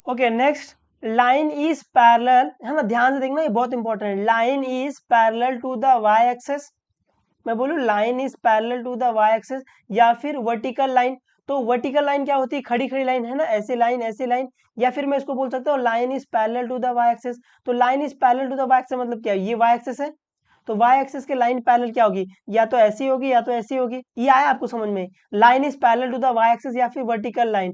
Okay next, line is parallel, है ना, ध्यान से देखना, ये बहुत इंपॉर्टेंट है। Line is parallel to the Y axis, मैं बोलूँ line is parallel to the Y axis, या फिर वर्टिकल लाइन। तो वर्टिकल लाइन क्या होती है, खड़ी खड़ी लाइन, है ना, ऐसे लाइन, या फिर मैं इसको बोल सकता हूँ line is parallel to the Y axis. तो line is parallel to the Y axis मतलब क्या है, ये वाई एक्सेस है, तो वाई एक्सेस के लाइन पैरेलल क्या होगी, या तो ऐसी होगी या तो ऐसी होगी। ये आया आपको समझ में, line is parallel to the Y axis या फिर vertical line.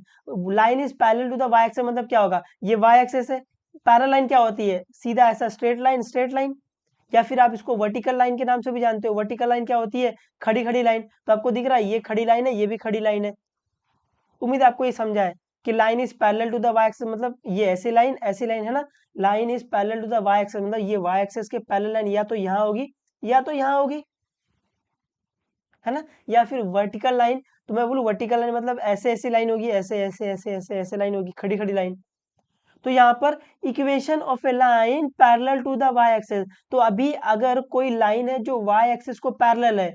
Line is parallel to the Y axis मतलब क्या होगा, ये वाई एक्सेस है। पैरेलल लाइन क्या होती है, सीधा ऐसा स्ट्रेट लाइन, स्ट्रेट लाइन, या फिर आप इसको वर्टिकल लाइन के नाम से भी जानते हो। वर्टिकल लाइन क्या होती है, खड़ी खड़ी लाइन। तो आपको दिख रहा है ये खड़ी लाइन है, ये भी खड़ी लाइन है। उम्मीद है आपको ये समझा है कि line is parallel to the Y axis मतलब ये ऐसी लाइन है ना। Line is parallel to the Y axis मतलब ये वाई एक्सिस के पैरेलल लाइन या तो यहाँ होगी या तो यहाँ होगी, है ना। या फिर वर्टिकल लाइन, तो मैं बोलूँ वर्टिकल लाइन मतलब ऐसे ऐसी लाइन होगी, ऐसे ऐसे ऐसे ऐसे ऐसे लाइन होगी, खड़ी खड़ी लाइन। तो यहाँ पर equation of a line parallel to the Y axis, तो अभी अगर कोई लाइन है जो वाई एक्सिस को पैरेलल है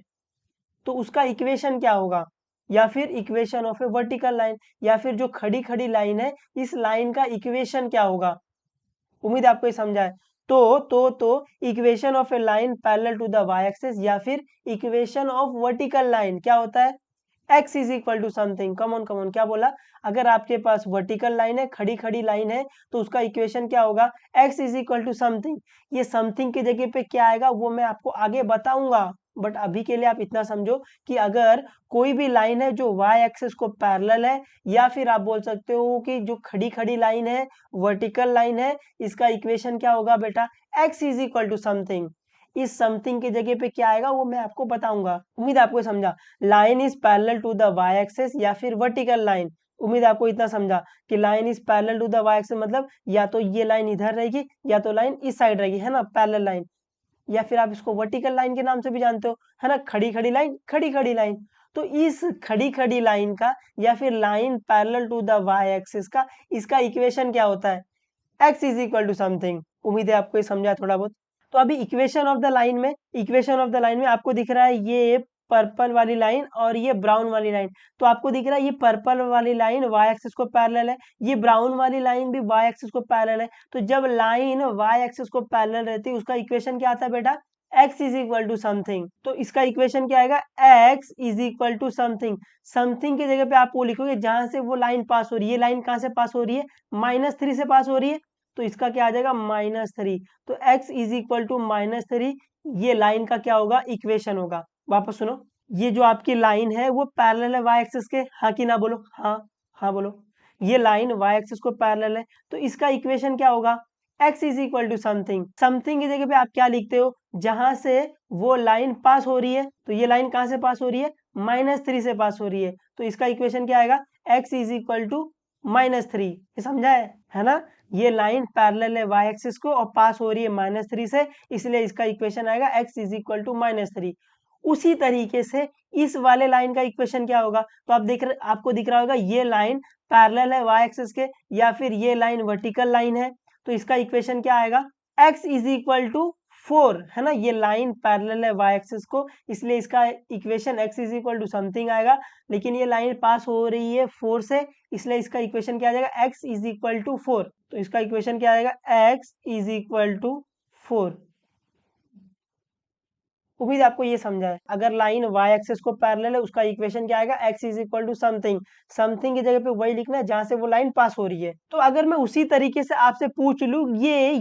तो उसका इक्वेशन क्या होगा, या फिर equation of A vertical line, या फिर जो खड़ी खड़ी लाइन है इस लाइन का इक्वेशन क्या होगा। उम्मीद है आपको ये समझा है। तो equation of a line parallel to the Y axis या फिर इक्वेशन ऑफ वर्टिकल लाइन क्या होता है, x is equal to something. Come on क्या बोला, अगर आपके पास वर्टिकल लाइन है, खड़ी खड़ी लाइन है, तो उसका इक्वेशन क्या होगा, x is equal to something. ये समथिंग की जगह पे क्या आएगा वो मैं आपको आगे बताऊंगा, बट अभी के लिए आप इतना समझो कि अगर कोई भी लाइन है जो y एक्सिस को पैरेलल है, या फिर आप बोल सकते हो कि जो खड़ी खड़ी लाइन है, वर्टिकल लाइन है, इसका इक्वेशन क्या होगा बेटा, x is equal to something. इस समथिंग की जगह पे क्या आएगा वो मैं आपको बताऊंगा। उम्मीद है आपको समझा। Line is parallel to the Y axis या फिर वर्टिकल लाइन। उम्मीद है आपको इतना समझा कि line is parallel to the Y axis मतलब या तो ये लाइन इधर रहेगी या तो लाइन इस साइड रहेगी, है ना, पैरेलल लाइन। या फिर आप इसको वर्टिकल लाइन के नाम से भी जानते हो, है ना, खड़ी खड़ी लाइन, खड़ी खड़ी लाइन। तो इस खड़ी खड़ी लाइन का या फिर line parallel to the Y axis का इसका इक्वेशन क्या होता है, x is equal to something. उम्मीद है आपको ये समझा थोड़ा बहुत। तो अभी इक्वेशन ऑफ द लाइन में आपको दिख रहा है ये पर्पल वाली लाइन और ये ब्राउन वाली लाइन। तो आपको दिख रहा है ये पर्पल वाली लाइन y एक्सिस को पैरेलल है, ये ब्राउन वाली लाइन भी y एक्सिस को पैरेलल है। तो जब लाइन y एक्सिस को पैरेलल रहती है उसका इक्वेशन क्या आता है बेटा, x is equal to something. तो इसका इक्वेशन क्या आएगा, x is equal to something. Something की जगह पे आप वो लिखोगे जहां से वो लाइन पास हो रही है। ये लाइन कहां से पास हो रही है, -3 से पास हो रही है, तो इसका क्या आ जाएगा, -3। तो x इज इक्वल टू -3, ये लाइन का क्या होगा, इक्वेशन होगा। वापस सुनो, ये जो आपकी लाइन है वो पैरेलल है y एक्सिस के, हाँ कि ना बोलो, हाँ हाँ बोलो। ये लाइन y एक्सिस को पैरेलल है, तो इसका इक्वेशन क्या होगा, x is equal to something. Something की जगह पे आप क्या लिखते हो, जहां से वो लाइन पास हो रही है। तो ये लाइन कहां से पास हो रही है, -3 से पास हो रही है, तो इसका इक्वेशन क्या आएगा, x इज इक्वल टू -3। ये समझा है ना। ये लाइन पैरेलल है y एक्सिस को और पास हो रही है -3 से, इसलिए इसका इक्वेशन आएगा x इज इक्वल टू -3। उसी तरीके से इस वाले लाइन का इक्वेशन क्या होगा, तो आप देख रहे, आपको दिख रहा होगा ये लाइन पैरेलल है y एक्सिस के, या फिर ये लाइन वर्टिकल लाइन है। तो इसका इक्वेशन क्या आएगा, x इज इक्वल टू 4, है ना। ये लाइन पैरेलल है y एक्सिस को, इसलिए इसका equation x is equal to something आएगा। लेकिन ये लाइन पास हो रही है 4 से, इसलिए इसका इक्वेशन क्या आ जाएगा, x इज इक्वल टू 4। तो इसका इक्वेशन क्या आएगा, x इज इक्वल टू 4। उम्मीद है आपको ये समझा है। अगर लाइन y एक्सिस को पैरेलल है उसका इक्वेशन क्या आएगा, x is equal to something. Something की जगह पे वही लिखना है जहां से वो लाइन पास हो रही है। तो अगर मैं उसी तरीके से आपसे पूछ लूं ये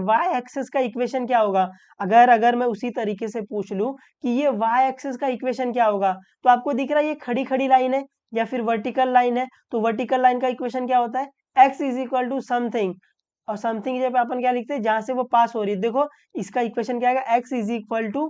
y एक्सिस का इक्वेशन क्या होगा, अगर मैं उसी तरीके से पूछ लूं कि ये y एक्सिस का इक्वेशन क्या होगा, तो आपको दिख रहा है ये खड़ी खड़ी लाइन है या फिर वर्टिकल लाइन है। तो वर्टिकल लाइन का इक्वेशन क्या होता है, x is equal to something, और समथिंग की जगह पे अपन क्या लिखते हैं, जहां से वो पास हो रही है। देखो इसका इक्वेशन क्या आएगा, x इज इक्वल टू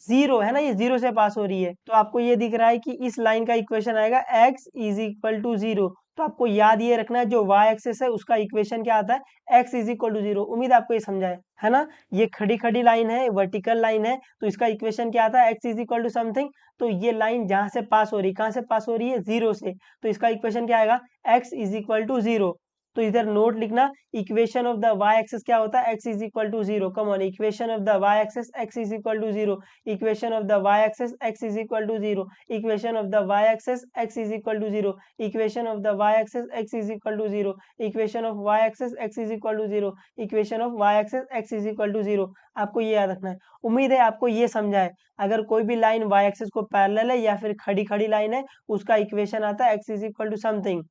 0, है ना, ये 0 से पास हो रही है। तो आपको ये दिख रहा है कि इस लाइन का इक्वेशन आएगा x इज इक्वल टू 0। तो आपको याद ये रखना है जो y एक्सिस है उसका इक्वेशन क्या आता है, x इज इक्वल टू 0। उम्मीद आपको ये समझा है ना। ये खड़ी खड़ी लाइन है, वर्टिकल लाइन है, तो इसका इक्वेशन क्या आता है, x is equal to something. तो ये लाइन जहां से पास हो रही है, कहां से पास हो रही है, 0 से, तो इसका इक्वेशन क्या आएगा, x इज इक्वल टू 0। तो इधर नोट लिखना, equation of the Y axis क्या होता है, x is equal to zero. Come on, equation of the Y axis x is equal to zero, equation of the Y axis x is equal to zero, equation of the Y axis x is equal to zero, equation of the Y axis x is equal to zero, equation of Y axis x is equal to zero, equation of Y axis x is equal to zero. आपको ये याद रखना है। उम्मीद है आपको ये समझा है। अगर कोई भी लाइन वाई एक्सिस को पैरेलल है या फिर खड़ी खड़ी लाइन है, उसका इक्वेशन आता है x is equal to something.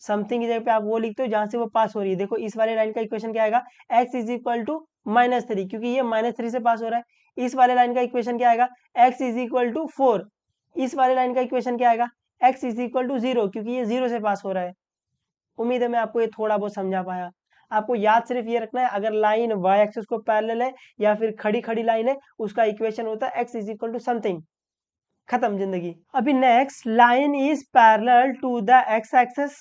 Something की जगह पे आप वो लिखते हो जहां से वो पास हो रही है। देखो इस वाले लाइन का इक्वेशन क्या आएगा, एक्स इज इक्वल टू -3, क्योंकि ये -3 से पास हो रहा है। इस वाले लाइन का इक्वेशन क्या आएगा, एक्स इज इक्वल टू 4। इस वाले लाइन का इक्वेशन क्या आएगा, एक्स इज इक्वल टू 0, क्योंकि ये 0 से पास हो रहा है। उम्मीद है मैं आपको ये थोड़ा बहुत समझा पाया। आपको याद सिर्फ ये रखना है, अगर लाइन वाई एक्सिस को पैरेलल है या फिर खड़ी खड़ी लाइन है, उसका इक्वेशन होता है x is equal to something. खत्म जिंदगी। अभी next, line is parallel to the x axis.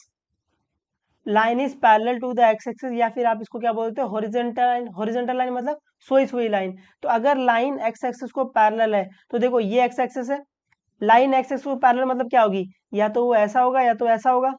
Line is parallel to the x axis, या फिर आप इसको क्या बोलते हो, हॉरिजॉन्टल लाइन। हॉरिजॉन्टल लाइन मतलब सोई सोई लाइन। तो अगर लाइन एक्स एक्सिस को पैरेलल है, तो देखो ये एक्स एक्सिस है, लाइन एक्स एक्सिस को पैरेलल मतलब क्या होगी, या तो वो ऐसा होगा या तो ऐसा होगा।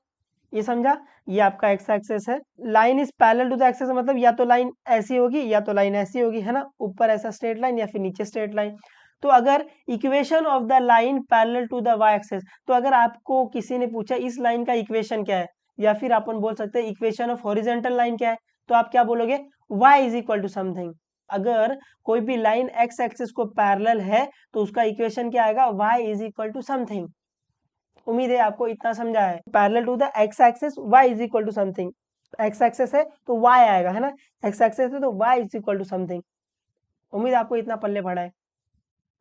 ये समझा, ये आपका एक्स एक्सिस है। Line is parallel to the axis मतलब या तो लाइन ऐसी होगी या तो लाइन ऐसी होगी, है ना, ऊपर ऐसा स्ट्रेट लाइन या फिर नीचे स्ट्रेट लाइन। तो अगर equation of the line parallel to the Y axis, तो अगर आपको किसी ने पूछा इस लाइन का इक्वेशन क्या है, या फिर अपन बोल सकते हैं इक्वेशन ऑफ हॉरिजॉन्टल लाइन क्या है, तो आप क्या बोलोगे, y is equal to something. अगर कोई भी लाइन एक्स एक्सिस को पैरेलल है, तो उसका इक्वेशन क्या आएगा, y is equal to something. उम्मीद है आपको इतना समझा है। Parallel to the x axis y is equal to something. X axis है तो y आएगा, है ना, एक्स एक्सिस है तो y is equal to something. उम्मीद है आपको इतना पल्ले पड़ा है।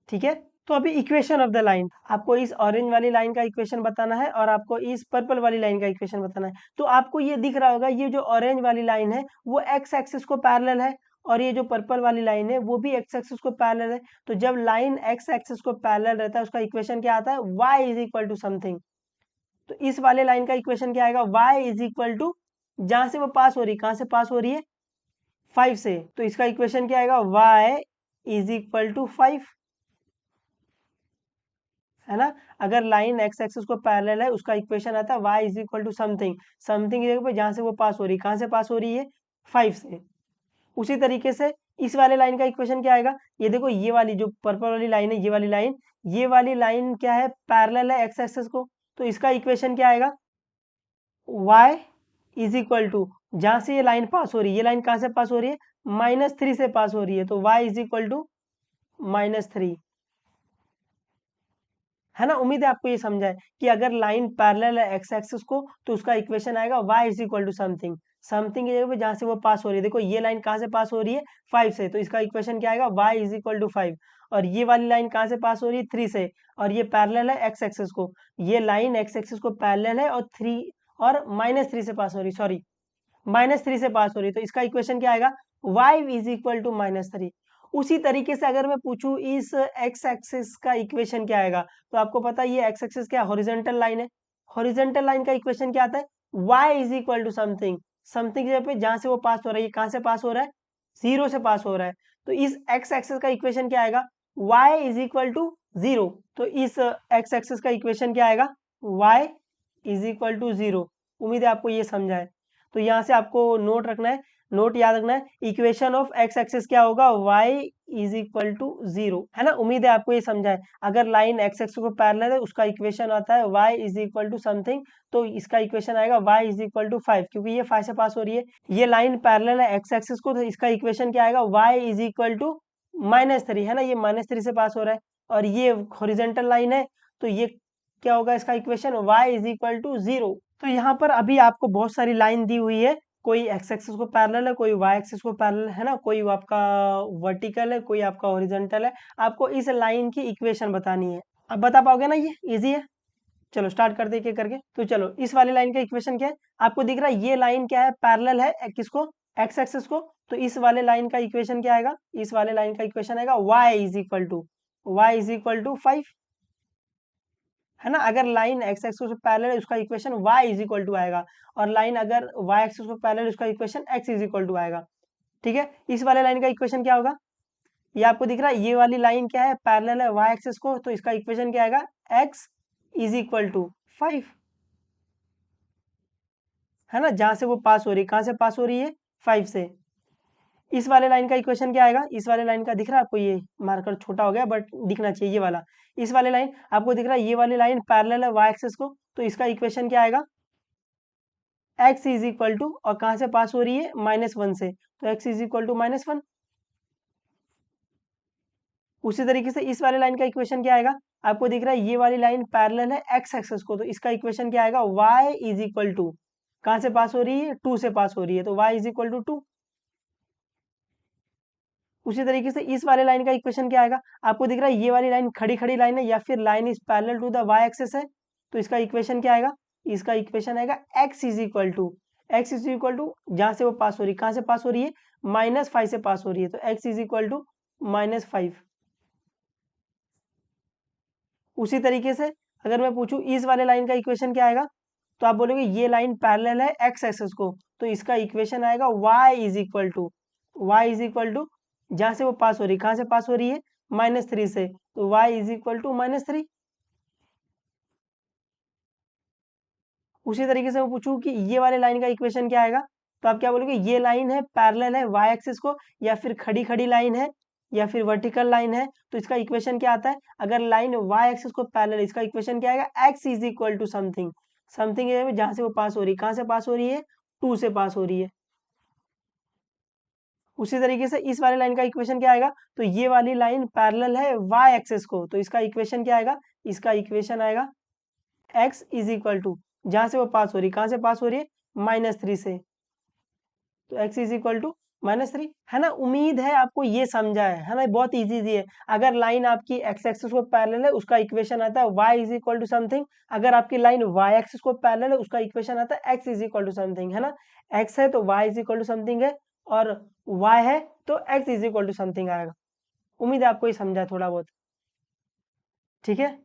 ठीक है, तो अभी इक्वेशन ऑफ द लाइन, आपको इस ऑरेंज वाली लाइन का इक्वेशन बताना है और आपको इस पर्पल वाली लाइन का इक्वेशन बताना है। तो आपको ये दिख रहा होगा, ये जो ऑरेंज वाली लाइन है वो एक्स एक्सिस को पैरेलल है, और ये जो पर्पल वाली लाइन है वो भी एक्स एक्सिस को पैरेलल है। तो जब लाइन एक्स एक्सिस को पैरेलल रहता है, उसका इक्वेशन क्या आता है, y is equal to something. तो इस वाले लाइन का इक्वेशन क्या आएगा, y इज इक्वल टू, जहां से वो पास हो रही है, कहां से पास हो रही है, 5 से, तो इसका इक्वेशन क्या आएगा, y इज इक्वल टू 5, है ना। अगर लाइन एक्स एक्सिस को पैरेलल है, उसका इक्वेशन आता है y is equal to something. Something की जगह पे जहां से वो पास हो रही है, कहां से पास हो रही है, 5 से। उसी तरीके से इस वाले लाइन का इक्वेशन क्या आएगा, ये देखो ये वाली जो पर्पल वाली लाइन है, ये वाली लाइन क्या है, पैरेलल है एक्स एक्सिस को, तो इसका इक्वेशन क्या आएगा, y इज इक्वल टू, जहां से ये लाइन पास हो रही है, ये लाइन कहां से पास हो रही है, -3 से पास हो रही है, तो y इज इक्वल टू -3, है ना। उम्मीद है आपको ये समझा है कि अगर लाइन पैरेलल है एक्स एक्सिस को, तो उसका इक्वेशन आएगा y is equal to something. Something की जगह पे जहां से वो पास हो रही है, देखो ये लाइन कहां से पास हो रही है, 5 से, तो इसका इक्वेशन क्या आएगा, y इज इक्वल टू 5। और ये वाली लाइन कहां से पास हो रही है, 3 से, और ये पैरेलल है एक्स एक्सिस को। ये लाइन एक्स एक्सिस को पैरेलल है और 3 और -3 से पास हो रही, सॉरी, -3 से पास हो रही, तो इसका इक्वेशन क्या आएगा, y इज इक्वल टू -3। उसी तरीके से अगर मैं पूछूं इस एक्स एक्सिस का इक्वेशन क्या आएगा, तो आपको पता है ये एक्स एक्सिस क्या, हॉरिजॉन्टल लाइन है। हॉरिजॉन्टल लाइन का इक्वेशन क्या आता है, y is equal to something. Something की जगह पे जहां से वो पास हो रहा है, ये कहां से पास हो रहा है, 0 से पास हो रहा है, तो इस एक्स एक्सिस का इक्वेशन क्या आएगा, y इज इक्वल टू 0। तो इस एक्स एक्सिस का इक्वेशन क्या आएगा, y इज इक्वल टू 0। उम्मीद है आपको ये समझा है। तो यहाँ से आपको नोट रखना है, नोट याद रखना है, इक्वेशन ऑफ एक्स एक्सिस क्या होगा, y इज इक्वल टू 0, है ना। उम्मीद है आपको ये समझा है। अगर लाइन एक्स एक्सिस को पैरेलल है, उसका इक्वेशन आता है y is equal to something, तो इसका इक्वेशन आएगा y इज इक्वल टू 5, क्योंकि ये 5 से पास हो रही है। ये लाइन पैरेलल है एक्स एक्सिस को, तो इसका इक्वेशन क्या आएगा, y इज इक्वल टू -3, है ना, ये -3 से पास हो रहा है। और ये हॉरिजॉन्टल लाइन है, तो ये क्या होगा इसका equation, y is equal to 0। तो यहाँ पर अभी आपको बहुत सारी लाइन दी हुई है, कोई एक्स एक्सिस को पैरेलल है, कोई वाई एक्सिस को पैरेलल है ना, कोई आपका वर्टिकल है, कोई आपका हॉरिजॉन्टल है। आपको इस लाइन की इक्वेशन बतानी है। अब बता पाओगे ना, ये इजी है। चलो स्टार्ट करते एक एक करके। तो चलो इस वाली लाइन का इक्वेशन क्या है, आपको दिख रहा है ये लाइन क्या है, पैरेलल है किसको, एक्स एक्सिस को। तो इस वाले लाइन का इक्वेशन क्या आएगा, इस वाले लाइन का इक्वेशन आएगा y is equal to, y is equal to 5, है ना। अगर लाइन एक्स एक्सिस पे पैरेलल है, उसका equation y is equal to आएगा, और लाइन अगर y एक्सिस पे पैरेलल है, उसका equation x is equal to आएगा। ठीक है, इस वाले लाइन का इक्वेशन क्या होगा, ये आपको दिख रहा है, ये वाली लाइन क्या है, पैरेलल है y एक्सिस को, तो इसका इक्वेशन क्या आएगा, x इज इक्वल टू 5, है ना, जहां से वो पास हो रही है, कहाँ से पास हो रही है, 5 से। इस वाले लाइन का इक्वेशन क्या आएगा, इस वाले लाइन का दिख रहा है आपको, ये मार्कर छोटा हो गया बट दिखना चाहिए ये वाला, इस वाले लाइन आपको दिख रहा है, ये वाली लाइन पैरेलल है वाई एक्सिस को, तो इसका इक्वेशन क्या आएगा, x इज इक्वल टू, और कहाँ से पास हो रही है, -1 से, तो x इज इक्वल टू -1। उसी तरीके से इस वाले लाइन का इक्वेशन क्या आएगा, आपको दिख रहा है ये वाली लाइन पैरेलल है x एक्सिस को, तो इसका इक्वेशन क्या आएगा, y इज इक्वल टू, कहाँ से पास हो रही है, 2 से पास हो रही है, तो y इज इक्वल टू 2। उसी तरीके से इस वाले लाइन का इक्वेशन क्या आएगा, आपको दिख रहा है ये वाली लाइन खड़ी खड़ी लाइन है, या फिर line is parallel to the y axis है, तो इसका इक्वेशन क्या आएगा, इसका इक्वेशन आएगा x is equal to, x is equal to जहां से वो पास हो रही है, कहाँ से पास हो रही है, -5 से पास हो रही है, तो x इज इक्वल टू -5। उसी तरीके से अगर मैं पूछूं इस वाले लाइन का इक्वेशन क्या आएगा, तो आप बोलोगे ये लाइन पैरेलल है x एक्सिस को, तो इसका इक्वेशन आएगा y is equal to, y is equal to जहां से वो पास हो रही है, कहाँ से पास हो रही है, -3 से, तो y इज इक्वल टू -3। उसी तरीके से मैं पूछूं कि ये वाले लाइन का इक्वेशन क्या आएगा, तो आप क्या बोलोगे, ये लाइन है पैरेलल है y एक्सिस को, या फिर खड़ी खड़ी लाइन है, या फिर वर्टिकल लाइन है, तो इसका इक्वेशन क्या आता है, अगर लाइन y एक्सिस को पैरेलल, इसका इक्वेशन क्या आएगा, x is equal to something, something जहां से वो पास हो रही है, कहाँ से पास हो रही है, 2 से पास हो रही है। उसी तरीके से इस वाले लाइन का इक्वेशन क्या आएगा, तो ये वाली लाइन पैरेलल है y एक्सिस को, तो इसका इक्वेशन क्या आएगा, इसका इक्वेशन आएगा x इज इक्वल टू जहां से वो पास हो रही है, कहाँ से पास हो रही है, -3 से, तो x इज इक्वल टू -3, है ना। उम्मीद है आपको ये समझा है ना, बहुत इजी है। अगर लाइन आपकी x एक्सिस को पैरेलल है, उसका इक्वेशन आता है y is equal to something, अगर आपकी लाइन y एक्सिस को पैरेलल है, उसका इक्वेशन आता है x is equal to something, है ना। x है तो y is equal to something है, और y है तो x is equal to something आएगा। उम्मीद है आपको ये समझा है थोड़ा बहुत, ठीक है।